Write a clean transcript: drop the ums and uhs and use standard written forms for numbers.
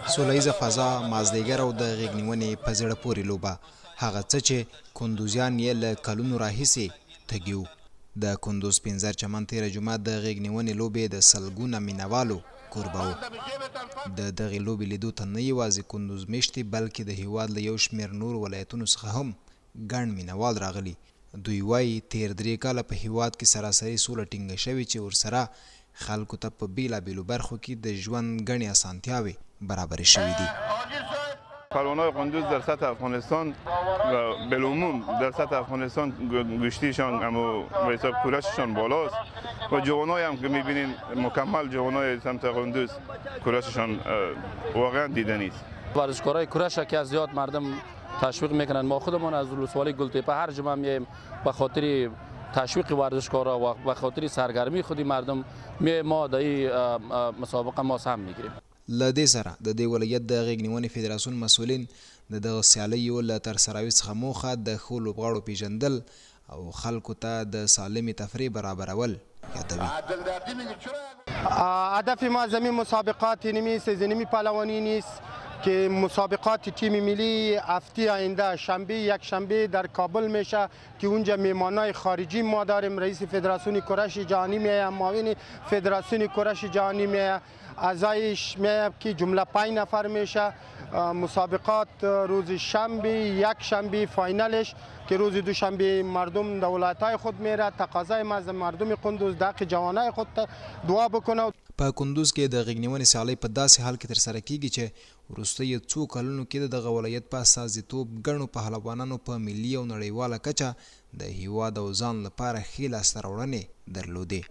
سولیزه فضا، مازدیګر او د غېږ نیونې په زړه پورې لوبه هغه څه چې کندوزیان یې له کلونو راهیسې تږي وو. د کندوز پنځر چمن تېره جمعه د غېږ نیونې لوبې د سلګونه مینوالو کوربه و. د دغې لوبې لیدو ته نه یوازې کندوز میشتې بلکې د هیواد له یو شمېر نورو ولایتونو څخه هم ګڼ مینوال راغلي. دوی وایي تېر 3 کاله په هیواد کې سراسري سوله ټینګه شوې چې ورسره خلکو ته په بیلابیلو برخو کې د ژوند ګڼې اسانتیاوې برابرې شوې دي. پروانه‌های قندوز در سطح افغانستان و بالعموم در سطح افغانستان گشتیشان اما به حساب کورششان بالاست و جوانایی هم که می‌بینیم مکمل جوانای سمت قندوز کورششان واقعا دیدنی است. ورزشکارای کورش که از زیاد مردم تشویق میکنن. ما خودمون از ولسوالی گلتپه هر جمعه میایم به خاطر تشویق ورزشکارا و به خاطر سرگرمی خودی مردم ما در این مسابقه ما سهم میگیریم. له دې سره د دې ولایت د غېږ نیونې فدراسیون مسؤلین د دغه سیالیو له ترسروي څخه موخه د ښو لوبغاړو پیژندل او خلکو ته د سالمې تفریح برابرول یادوي. هدف ما زمین مسابقات نیست، زمین پهلوانی نیست که مسابقات تیم ملی هفته آینده شنبه یک شنبه در کابل میشه که اونجا میمانای خارجی ما داریم. رئیس فدراسیون کورش جهانی میه، معاون فدراسیون کورش جهانی میه، اعضایش میه که جمله 5 نفر میشه. مسابقات روز شنبه یک شنبه فاینالش که روز دوشنبه مردم در ولایت‌های خود میره. تقاضای ما از مردم قندوز د جوانای خود دعا بکنه. په کندوز کې د غېږ نیونې سیالۍ په داسې حال کې ترسره کیږي چې وروستیو څو کلونو کې دغه ولایت په استازیتوب ګڼو پهلوانانو په ملي او نړیواله کچه د هیواد او ځان لپاره ښې لاسته راوړنې درلودې.